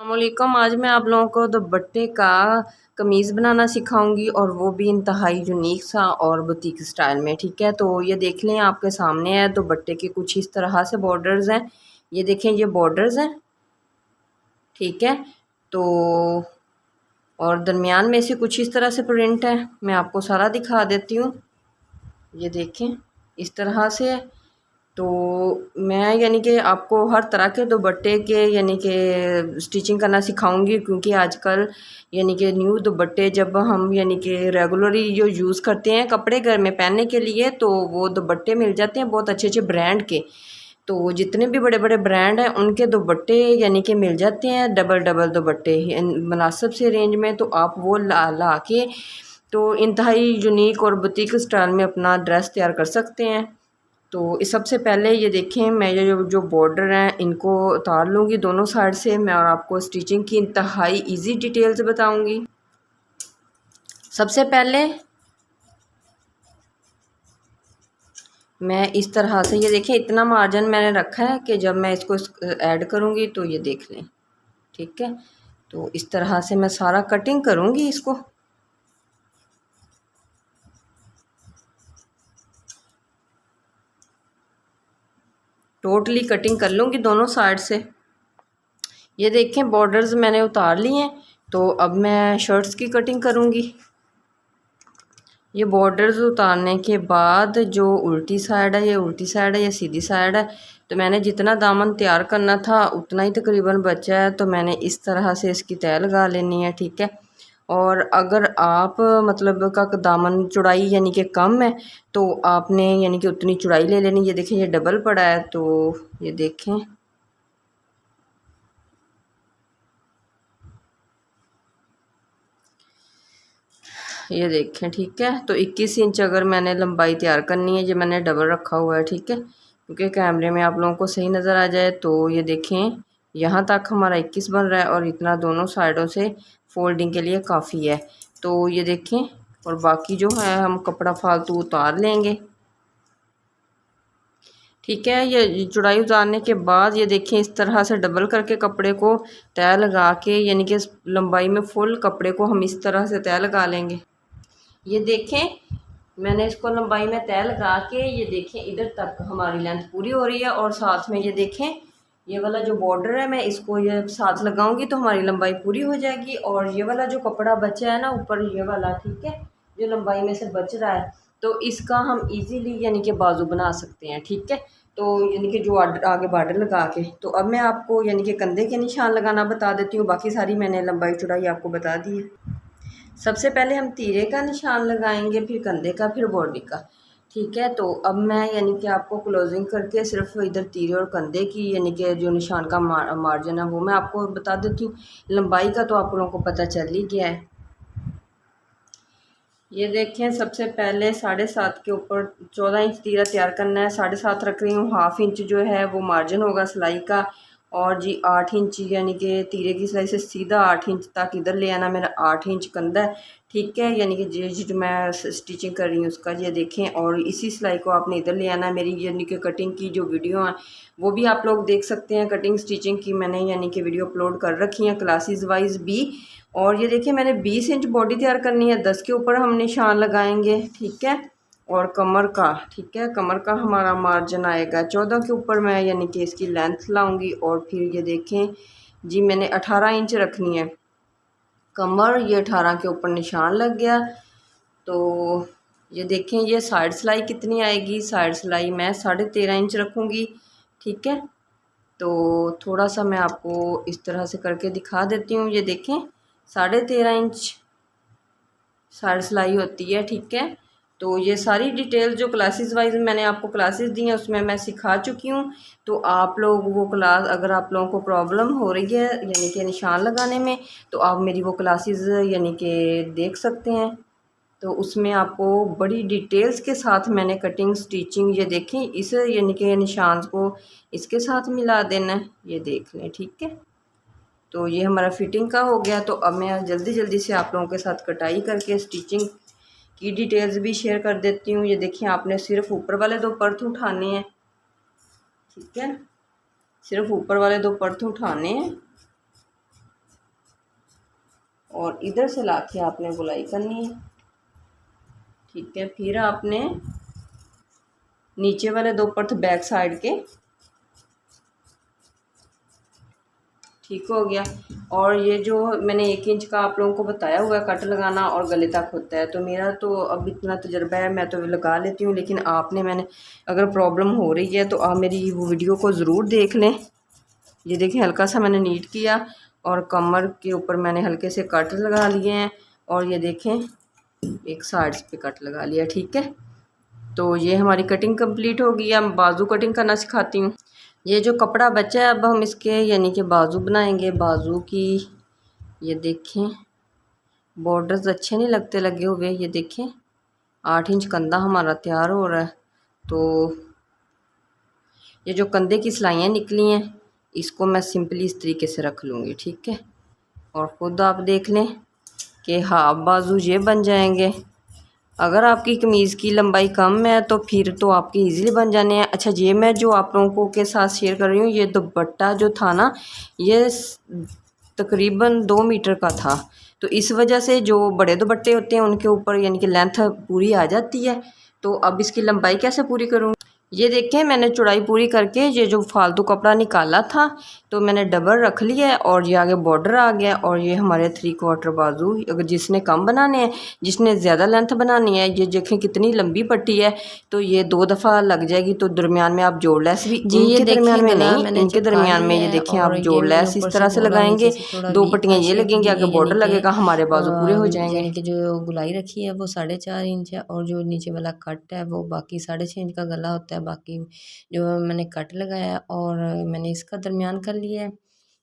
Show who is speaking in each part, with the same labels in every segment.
Speaker 1: अस्सलामुअलैकुम। आज मैं आप लोगों को दुपट्टे का कमीज़ बनाना सिखाऊंगी और वो भी इंतहाई यूनिक सा और बुटीक स्टाइल में। ठीक है, तो ये देख लें, आपके सामने है दुपट्टे के कुछ इस तरह से बॉर्डर्स हैं। ये देखें, ये बॉर्डर्स हैं। ठीक है, तो और दरमियान में से कुछ इस तरह से प्रिंट है। मैं आपको सारा दिखा देती हूँ। ये देखें, इस तरह से है। तो मैं यानी कि आपको हर तरह के दुपट्टे के यानी कि स्टिचिंग करना सिखाऊंगी, क्योंकि आजकल यानी कि न्यू दुपट्टे जब हम यानी कि रेगुलरली जो यूज़ करते हैं कपड़े घर में पहनने के लिए, तो वो दुपट्टे मिल जाते हैं बहुत अच्छे अच्छे ब्रांड के। तो जितने भी बड़े बड़े ब्रांड हैं उनके दुपट्टे यानी कि मिल जाते हैं डबल डबल दुपट्टे मुनासिब से रेंज में। तो आप वो ला ला के तो इंतहाई यूनिक और बुटीक स्टाइल में अपना ड्रेस तैयार कर सकते हैं। तो इस सबसे पहले ये देखें, मैं ये जो बॉर्डर हैं इनको उतार लूँगी दोनों साइड से मैं, और आपको स्टिचिंग की इंतहाई इजी डिटेल्स बताऊँगी। सबसे पहले मैं इस तरह से, ये देखें, इतना मार्जिन मैंने रखा है कि जब मैं इसको ऐड करूँगी तो ये देख लें। ठीक है, तो इस तरह से मैं सारा कटिंग करूँगी इसको। टोटली कटिंग कर लूँगी दोनों साइड से। ये देखें, बॉर्डर्स मैंने उतार लिए हैं। तो अब मैं शर्ट्स की कटिंग करूँगी। ये बॉर्डर्स उतारने के बाद जो उल्टी साइड है, ये उल्टी साइड है, ये सीधी साइड है। तो मैंने जितना दामन तैयार करना था उतना ही तकरीबन बचा है, तो मैंने इस तरह से इसकी तय लगा लेनी है। ठीक है, और अगर आप मतलब का दामन चौड़ाई यानी कि कम है तो आपने यानी कि उतनी चौड़ाई ले लेनी। ये देखें, ये डबल पड़ा है, तो ये देखें, ये देखें। ठीक है, तो 21 इंच अगर मैंने लंबाई तैयार करनी है, ये मैंने डबल रखा हुआ है। ठीक है, क्योंकि कैमरे में आप लोगों को सही नज़र आ जाए। तो ये देखें, यहाँ तक हमारा 21 बन रहा है और इतना दोनों साइडों से फोल्डिंग के लिए काफ़ी है। तो ये देखें, और बाकी जो है हम कपड़ा फालतू उतार लेंगे। ठीक है, ये चौड़ाई उतारने के बाद ये देखें, इस तरह से डबल करके कपड़े को तय लगा के यानी कि लंबाई में फुल कपड़े को हम इस तरह से तय लगा लेंगे। ये देखें, मैंने इसको लंबाई में तय लगा के, ये देखें, इधर तक हमारी लेंथ पूरी हो रही है। और साथ में ये देखें, ये वाला जो बॉर्डर है मैं इसको ये साथ लगाऊंगी तो हमारी लंबाई पूरी हो जाएगी। और ये वाला जो कपड़ा बचा है ना ऊपर, ये वाला, ठीक है, जो लंबाई में से बच रहा है, तो इसका हम इजीली यानी कि बाजू बना सकते हैं। ठीक है, तो यानी कि जो आगे बॉर्डर लगा के, तो अब मैं आपको यानी कि कंधे के निशान लगाना बता देती हूँ। बाकी सारी मैंने लंबाई चौड़ाई आपको बता दी है। सबसे पहले हम तीरे का निशान लगाएंगे, फिर कंधे का, फिर बॉडी का। ठीक है, तो अब मैं यानी कि आपको क्लोजिंग करके सिर्फ इधर तीरे और कंधे की यानी कि जो निशान का मार्जिन है वो मैं आपको बता देती हूँ। लंबाई का तो आप लोगों को पता चल ही गया है। ये देखें, सबसे पहले 7.5 के ऊपर 14 इंच तीरा तैयार करना है। 7.5 रख रही हूँ। हाफ इंच जो है वो मार्जिन होगा सिलाई का। और जी 8 इंच यानी कि तीरे की सिलाई से सीधा 8 इंच तक इधर ले आना। मेरा 8 इंच कंधा है। ठीक है, यानी कि जो मैं स्टिचिंग कर रही हूँ उसका, ये देखें, और इसी सिलाई को आपने इधर ले आना है। मेरी यानी कि कटिंग की जो वीडियो है वो भी आप लोग देख सकते हैं। कटिंग स्टिचिंग की मैंने यानी कि वीडियो अपलोड कर रखी है क्लासेस वाइज भी। और ये देखिए, मैंने 20 इंच बॉडी तैयार करनी है। 10 के ऊपर हम निशान लगाएंगे। ठीक है, और कमर का, ठीक है, कमर का हमारा मार्जिन आएगा 14 के ऊपर। मैं यानी कि इसकी लेंथ लाऊंगी। और फिर ये देखें जी, मैंने 18 इंच रखनी है कमर। ये 18 के ऊपर निशान लग गया। तो ये देखें, ये साइड सिलाई कितनी आएगी। साइड सिलाई मैं 13.5 इंच रखूँगी। ठीक है, तो थोड़ा सा मैं आपको इस तरह से करके दिखा देती हूँ। ये देखें, 13.5 इंच साइड सिलाई होती है। ठीक है, तो ये सारी डिटेल जो क्लासेस वाइज मैंने आपको क्लासेस दी हैं उसमें मैं सिखा चुकी हूँ। तो आप लोग वो क्लास, अगर आप लोगों को प्रॉब्लम हो रही है यानी कि निशान लगाने में, तो आप मेरी वो क्लासेस यानी कि देख सकते हैं। तो उसमें आपको बड़ी डिटेल्स के साथ मैंने कटिंग स्टिचिंग, ये देखें, इस यानी कि निशान को इसके साथ मिला देना है। ये देख लें। ठीक है, तो ये हमारा फिटिंग का हो गया। तो अब मैं जल्दी जल्दी से आप लोगों के साथ कटाई करके स्टिचिंग की डिटेल्स भी शेयर कर देती हूँ। ये देखिए, आपने सिर्फ ऊपर वाले 2 पर्थ उठाने हैं। ठीक है, सिर्फ ऊपर वाले 2 पर्थ उठाने हैं। और इधर से लाके आपने गुलाई करनी है, ठीक है। फिर आपने नीचे वाले 2 पर्थ बैक साइड के, ठीक हो गया। और ये जो मैंने 1 इंच का आप लोगों को बताया हुआ है कट लगाना और गले तक होता है, तो मेरा तो अब इतना तजर्बा है, मैं तो लगा लेती हूँ। लेकिन आपने मैंने अगर प्रॉब्लम हो रही है तो आप मेरी वो वीडियो को ज़रूर देख लें। ये देखें हल्का सा मैंने नीट किया और कमर के ऊपर मैंने हल्के से कट लगा लिए हैं, और ये देखें एक साइड्स पे कट लगा लिया, ठीक है। तो ये हमारी कटिंग कंप्लीट हो गई। अब बाजू कटिंग करना सिखाती हूँ। ये जो कपड़ा बचा है अब हम इसके यानी कि बाजू बनाएंगे। बाजू की ये देखें बॉर्डर्स अच्छे नहीं लगते लगे हुए, ये देखें 8 इंच कंधा हमारा तैयार हो रहा है। तो ये जो कंधे की सिलाइयाँ निकली हैं इसको मैं सिंपली इस तरीके से रख लूँगी, ठीक है। और ख़ुद आप देख लें कि हाफ बाजू ये बन जाएंगे। अगर आपकी कमीज़ की लंबाई कम है तो फिर तो आपके इजीली बन जाने हैं। अच्छा, ये मैं जो आप लोगों को के साथ शेयर कर रही हूँ, ये दुपट्टा जो था ना ये तकरीबन 2 मीटर का था, तो इस वजह से जो बड़े दुपट्टे होते हैं उनके ऊपर यानी कि लेंथ पूरी आ जाती है। तो अब इसकी लंबाई कैसे पूरी करूँ, ये देखें मैंने चौड़ाई पूरी करके ये जो फालतू कपड़ा निकाला था तो मैंने डबल रख लिया है, और ये आगे बॉर्डर आ गया। और ये हमारे 3/4 बाजू, अगर जिसने कम बनाने हैं, जिसने ज़्यादा लेंथ बनानी है, ये देखें कितनी लंबी पट्टी है, तो ये 2 दफ़ा लग जाएगी। तो दरमियान में आप जोड़ लेस भी, इनके दरमियान में नहीं, इनके दरमियान में ये देखें आप जोड़ लेस इस तरह से लगाएंगे। 2 पट्टियाँ ये लगेंगी, आगे बॉर्डर लगेगा, हमारे बाजू पूरे हो जाएंगे।
Speaker 2: यानी कि जो गुलाई रखी है वो 4.5 इंच है, और जो नीचे वाला कट है वो बाकी 6.5 इंच का गला होता है। बाकी जो मैंने कट लगाया और मैंने इसका दरमियान कर लिया है।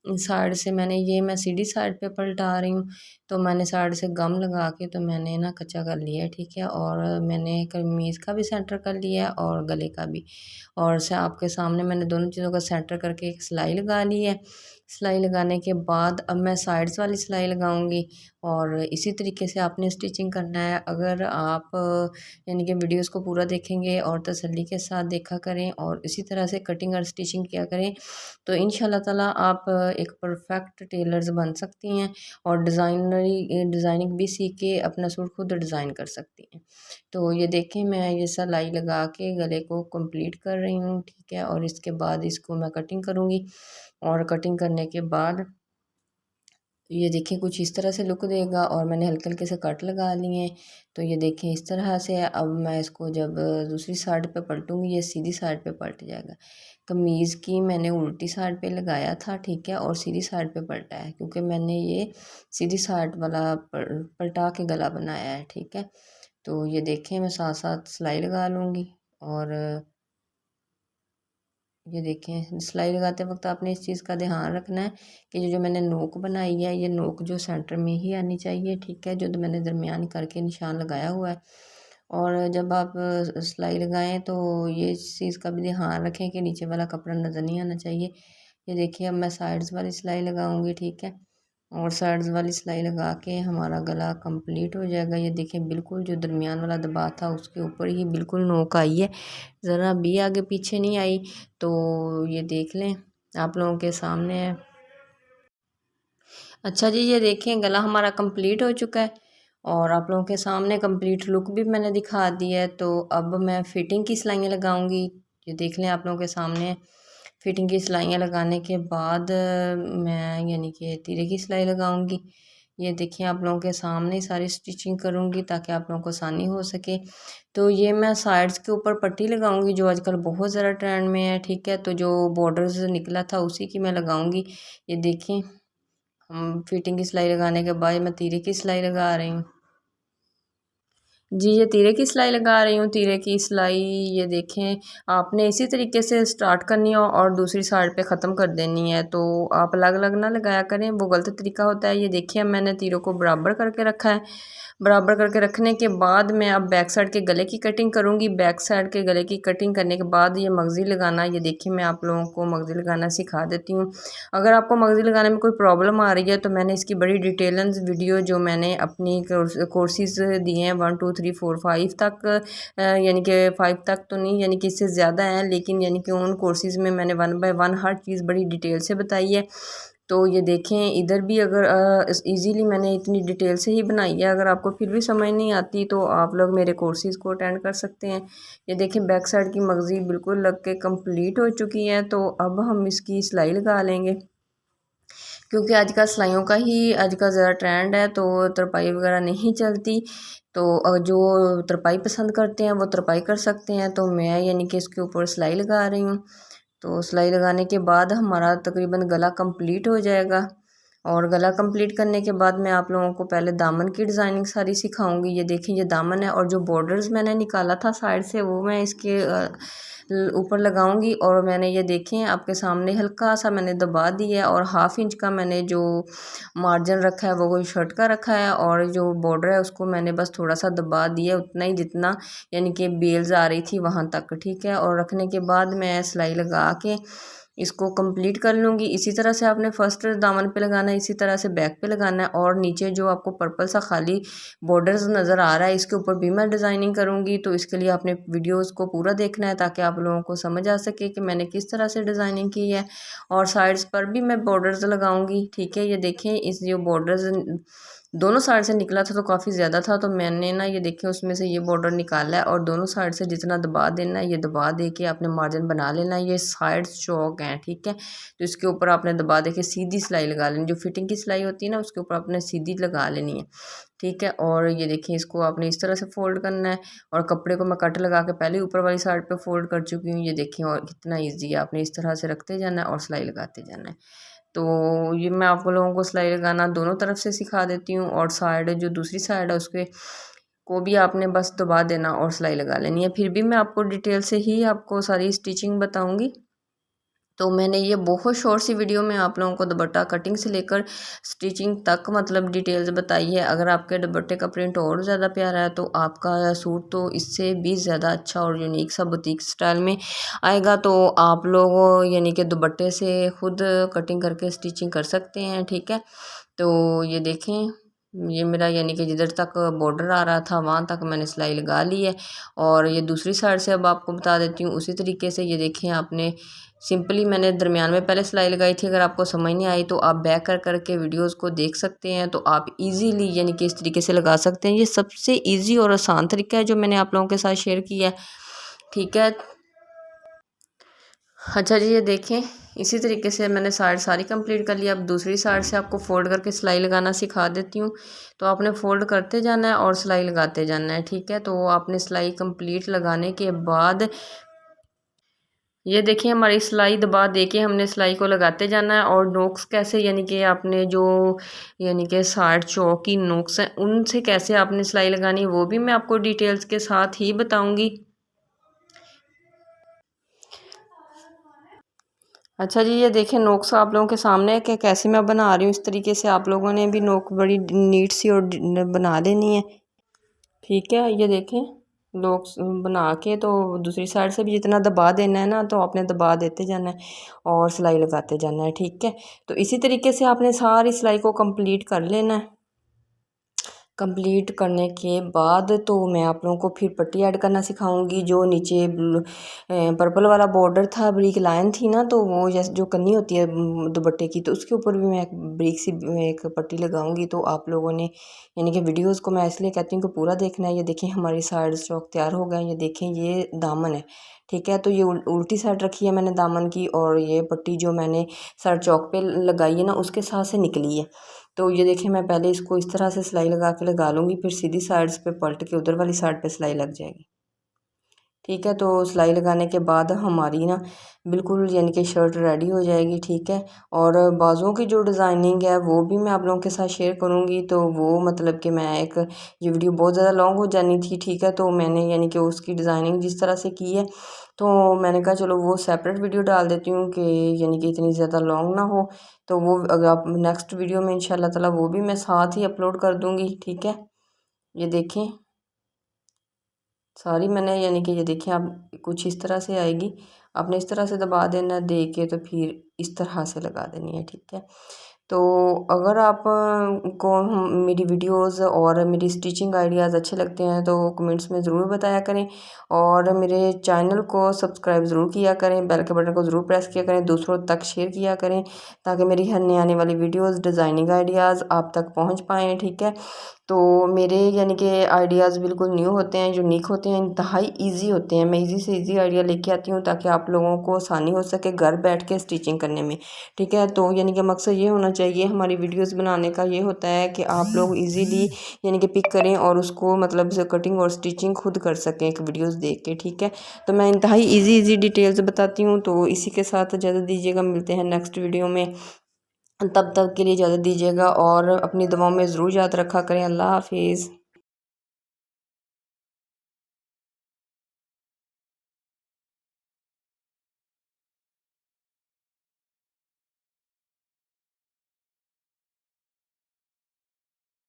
Speaker 2: साइड से मैंने ये मैं सीधी साइड पे पलटा रही हूँ, तो मैंने साइड से गम लगा के तो मैंने ना कच्चा कर लिया है, ठीक है। और मैंने कमीज़ का भी सेंटर कर लिया है और गले का भी, और से आपके सामने मैंने दोनों चीज़ों का सेंटर करके एक सिलाई लगा ली है। सिलाई लगाने के बाद अब मैं साइड्स वाली सिलाई लगाऊंगी, और इसी तरीके से आपने स्टिचिंग करना है। अगर आप यानी कि वीडियोस को पूरा देखेंगे और तसल्ली के साथ देखा करें और इसी तरह से कटिंग और स्टिचिंग किया करें, तो इंशाल्लाह ताला आप एक परफेक्ट टेलर्स बन सकती हैं, और डिज़ाइनिंग भी सीख के अपना सूट खुद डिज़ाइन कर सकती हैं। तो ये देखें मैं ये सिलाई लगा के गले को कंप्लीट कर रही हूँ, ठीक है। और इसके बाद इसको मैं कटिंग करूँगी, और कटिंग करने के बाद ये देखें कुछ इस तरह से लुक देगा, और मैंने हल्के हल्के से कट लगा लिए हैं। तो ये देखें इस तरह से है। अब मैं इसको जब दूसरी साइड पे पलटूंगी ये सीधी साइड पे पलट जाएगा। कमीज़ की मैंने उल्टी साइड पे लगाया था, ठीक है, और सीधी साइड पे पलटा है, क्योंकि मैंने ये सीधी साइड वाला पलटा के गला बनाया है, ठीक है। तो ये देखें मैं साथ साथ सिलाई लगा लूँगी। और ये देखें सिलाई लगाते वक्त आपने इस चीज़ का ध्यान रखना है कि जो मैंने नोक बनाई है ये नोक जो सेंटर में ही आनी चाहिए, ठीक है, जो मैंने दरमियान करके निशान लगाया हुआ है। और जब आप सिलाई लगाएं तो ये इस चीज़ का भी ध्यान रखें कि नीचे वाला कपड़ा नज़र नहीं आना चाहिए। ये देखिए अब मैं साइड्स वाली सिलाई लगाऊंगी, ठीक है, और साइड्स वाली सिलाई लगा के हमारा गला कंप्लीट हो जाएगा। ये देखें बिल्कुल जो दरमियान वाला दबा था उसके ऊपर ही बिल्कुल नोक आई है, ज़रा भी आगे पीछे नहीं आई। तो ये देख लें आप लोगों के सामने है। अच्छा जी, ये देखें गला हमारा कंप्लीट हो चुका है, और आप लोगों के सामने कंप्लीट लुक भी मैंने दिखा दी है। तो अब मैं फ़िटिंग की सिलाइयाँ लगाऊंगी। ये देख लें आप लोगों के सामने फ़िटिंग की सिलाइयाँ लगाने के बाद मैं यानी कि तीरे की सिलाई लगाऊंगी। ये देखिए आप लोगों के सामने सारी स्टिचिंग करूंगी ताकि आप लोगों को आसानी हो सके। तो ये मैं साइड्स के ऊपर पट्टी लगाऊंगी जो आजकल बहुत ज़्यादा ट्रेंड में है, ठीक है। तो जो बॉर्डर्स निकला था उसी की मैं लगाऊंगी। ये देखें हम फिटिंग की सिलाई लगाने के बाद मैं तीरे की सिलाई लगा रही हूँ। जी, ये तीरे की सिलाई लगा रही हूँ। तीरे की सिलाई ये देखें आपने इसी तरीके से स्टार्ट करनी है और दूसरी साइड पे ख़त्म कर देनी है, तो आप अलग अलग ना लगाया करें, वो गलत तरीका होता है। ये देखिए मैंने तीरों को बराबर करके रखा है। बराबर करके रखने के बाद मैं अब बैक साइड के गले की कटिंग करूँगी। बैक साइड के गले की कटिंग करने के बाद ये मगज़ी लगाना, ये देखिए मैं आप लोगों को मगज़ी लगाना सिखा देती हूँ। अगर आपको मगज़ी लगाने में कोई प्रॉब्लम आ रही है तो मैंने इसकी बड़ी डिटेल्स वीडियो जो मैंने अपनी कोर्सेज़ दिए हैं 1 2 3 4 5 तक, यानी कि 5 तक तो नहीं, यानी कि इससे ज़्यादा हैं, लेकिन यानी कि उन कोर्सेज़ में मैंने 1 बाय 1 हर चीज़ बड़ी डिटेल से बताई है।
Speaker 1: तो ये देखें इधर भी अगर इजीली मैंने इतनी डिटेल से ही बनाई है। अगर आपको फिर भी समझ नहीं आती तो आप लोग मेरे कोर्सेज़ को अटेंड कर सकते हैं। ये देखें बैक साइड की मगज़ी बिल्कुल लग के कंप्लीट हो चुकी है। तो अब हम इसकी सिलाई लगा लेंगे, क्योंकि आजकल सिलाइयों का ही आजकल ज़्यादा ट्रेंड है, तो तरपाई वगैरह नहीं चलती। तो जो तरपाई पसंद करते हैं वो तरपाई कर सकते हैं। तो मैं यानी कि इसके ऊपर सिलाई लगा रही हूँ। तो सिलाई लगाने के बाद हमारा तकरीबन गला कंप्लीट हो जाएगा। और गला कंप्लीट करने के बाद मैं आप लोगों को पहले दामन की डिज़ाइनिंग सारी सिखाऊंगी। ये देखें ये दामन है, और जो बॉर्डर्स मैंने निकाला था साइड से वो मैं इसके ऊपर लगाऊंगी। और मैंने ये देखें आपके सामने हल्का सा मैंने दबा दिया है, और 1/2 इंच का मैंने जो मार्जिन रखा है वो कोई शर्ट का रखा है, और जो बॉर्डर है उसको मैंने बस थोड़ा सा दबा दिया, उतना ही जितना यानी कि बेल्स आ रही थी वहाँ तक, ठीक है। और रखने के बाद मैं सिलाई लगा के इसको कंप्लीट कर लूँगी। इसी तरह से आपने फर्स्ट दामन पे लगाना है, इसी तरह से बैक पे लगाना है। और नीचे जो आपको पर्पल सा खाली बॉर्डर्स नज़र आ रहा है इसके ऊपर भी मैं डिज़ाइनिंग करूँगी। तो इसके लिए आपने वीडियोस को पूरा देखना है ताकि आप लोगों को समझ आ सके कि मैंने किस तरह से डिज़ाइनिंग की है। और साइड्स पर भी मैं बॉर्डर्स लगाऊंगी, ठीक है। ये देखें इस जो बॉर्डर्स दोनों साइड से निकला था तो काफ़ी ज़्यादा था, तो मैंने ना ये देखें उसमें से ये बॉर्डर निकाला है, और दोनों साइड से जितना दबा देना है ये दबा दे के आपने मार्जिन बना लेना है। ये साइड्स चौक हैं, ठीक है। तो इसके ऊपर आपने दबा दे के सीधी सिलाई लगा लेनी, जो फिटिंग की सिलाई होती है ना उसके ऊपर आपने सीधी लगा लेनी है, ठीक है। और ये देखिए इसको आपने इस तरह से फोल्ड करना है, और कपड़े को मैं कट लगा के पहले ऊपर वाली साइड पे फोल्ड कर चुकी हूँ। ये देखिए और कितना ईजी है, आपने इस तरह से रखते जाना है और सिलाई लगाते जाना है। तो ये मैं आप लोगों को सिलाई लगाना दोनों तरफ से सिखा देती हूँ, और साइड जो दूसरी साइड है उसके को भी आपने बस दबा देना और सिलाई लगा लेनी है। फिर भी मैं आपको डिटेल से ही आपको सारी स्टिचिंग बताऊँगी। तो मैंने ये बहुत शॉर्ट सी वीडियो में आप लोगों को दुपट्टा कटिंग से लेकर स्टिचिंग तक मतलब डिटेल्स बताई है। अगर आपके दुपट्टे का प्रिंट और ज़्यादा प्यारा है तो आपका सूट तो इससे भी ज़्यादा अच्छा और यूनिक सा बुटीक स्टाइल में आएगा। तो आप लोग यानी कि दुपट्टे से खुद कटिंग करके स्टिचिंग कर सकते हैं, ठीक है। तो ये देखें ये मेरा यानी कि जिधर तक बॉर्डर आ रहा था वहाँ तक मैंने सिलाई लगा ली है। और ये दूसरी साइड से अब आपको बता देती हूँ उसी तरीके से। ये देखें आपने सिंपली मैंने दरमियान में पहले सिलाई लगाई थी। अगर आपको समझ नहीं आई तो आप बैक कर करके वीडियोस को देख सकते हैं, तो आप इजीली यानी कि इस तरीके से लगा सकते हैं। ये सबसे इजी और आसान तरीका है जो मैंने आप लोगों के साथ शेयर किया है, ठीक है। अच्छा जी ये देखें इसी तरीके से मैंने साइड सारी कंप्लीट कर लिया। अब दूसरी साइड से आपको फ़ोल्ड करके सिलाई लगाना सिखा देती हूँ। तो आपने फ़ोल्ड करते जाना है और सिलाई लगाते जाना है, ठीक है। तो आपने सिलाई कंप्लीट लगाने के बाद ये देखिए हमारी सिलाई दबा दे के हमने सिलाई को लगाते जाना है। और नोक्स कैसे यानी कि आपने जो यानी कि साइड चौक की नोक्स हैं उनसे कैसे आपने सिलाई लगानी है वो भी मैं आपको डिटेल्स के साथ ही बताऊँगी। अच्छा जी ये देखें नोक्स आप लोगों के सामने है कि कैसे मैं बना रही हूँ। इस तरीके से आप लोगों ने भी नोक बड़ी नीट सी और बना लेनी है, ठीक है। ये देखें नोक्स बना के तो दूसरी साइड से भी जितना दबा देना है ना तो आपने दबा देते जाना है और सिलाई लगाते जाना है, ठीक है। तो इसी तरीके से आपने सारी सिलाई को कंप्लीट कर लेना है। कंप्लीट करने के बाद तो मैं आप लोगों को फिर पट्टी ऐड करना सिखाऊंगी। जो नीचे पर्पल वाला बॉर्डर था, ब्रिक लाइन थी ना, तो वो जैसे जो कन्नी होती है दुपट्टे की, तो उसके ऊपर भी मैं एक ब्रिक सी एक पट्टी लगाऊंगी। तो आप लोगों ने यानी कि वीडियोस को मैं इसलिए कहती हूँ कि पूरा देखना है। ये देखें हमारी साइड स्टॉक तैयार हो गए। ये देखें ये दामन है, ठीक है। तो ये उल्टी साइड रखी है मैंने दामन की, और ये पट्टी जो मैंने साइड चौक पे लगाई है ना उसके साथ से निकली है। तो ये देखिए मैं पहले इसको इस तरह से सिलाई लगा के लगा लूँगी, फिर सीधी साइड्स पे पलट के उधर वाली साइड पे सिलाई लग जाएगी, ठीक है। तो सिलाई लगाने के बाद हमारी ना बिल्कुल यानी कि शर्ट रेडी हो जाएगी, ठीक है। और बाजुओं की जो डिज़ाइनिंग है वो भी मैं आप लोगों के साथ शेयर करूँगी। तो वो मतलब कि मैं एक ये वीडियो बहुत ज़्यादा लॉन्ग हो जानी थी, ठीक है। तो मैंने यानी कि उसकी डिज़ाइनिंग जिस तरह से की है तो मैंने कहा चलो वो सेपरेट वीडियो डाल देती हूँ कि यानी कि इतनी ज़्यादा लॉन्ग ना हो। तो वो अगर आप नेक्स्ट वीडियो में इंशाल्लाह ताला वो भी मैं साथ ही अपलोड कर दूँगी, ठीक है। ये देखें सारी मैंने यानी कि ये देखें आप कुछ इस तरह से आएगी, आपने इस तरह से दबा देना दे के, तो फिर इस तरह से लगा देनी है, ठीक है। तो अगर आप को मेरी वीडियोस और मेरी स्टिचिंग आइडियाज़ अच्छे लगते हैं तो कमेंट्स में ज़रूर बताया करें, और मेरे चैनल को सब्सक्राइब ज़रूर किया करें, बेल के बटन को ज़रूर प्रेस किया करें, दूसरों तक शेयर किया करें ताकि मेरी हर नई आने वाली वीडियोस डिज़ाइनिंग आइडियाज़ आप तक पहुंच पाएँ। ठीक है, तो मेरे यानी कि आइडियाज़ बिल्कुल न्यू होते हैं, यूनिक होते हैं, इंतहाई ईजी होते हैं। मैं ईज़ी से ईज़ी आइडिया लेके आती हूँ ताकि आप लोगों को आसानी हो सके घर बैठ के स्टिचिंग करने में। ठीक है, तो यानी कि मकसद ये होना चाहिए हमारी वीडियोस बनाने का, ये होता है कि आप लोग इजीली यानी कि पिक करें और उसको मतलब से कटिंग और स्टिचिंग खुद कर सकें एक वीडियोस देख के। ठीक है, तो मैं इंतहाई ईजी डिटेल्स बताती हूँ। तो इसी के साथ इजाज़त दीजिएगा, मिलते हैं नेक्स्ट वीडियो में। तब तक के लिए इजाज़त दीजिएगा और अपनी दुआओं में ज़रूर याद रखा करें। अल्लाह हाफिज़।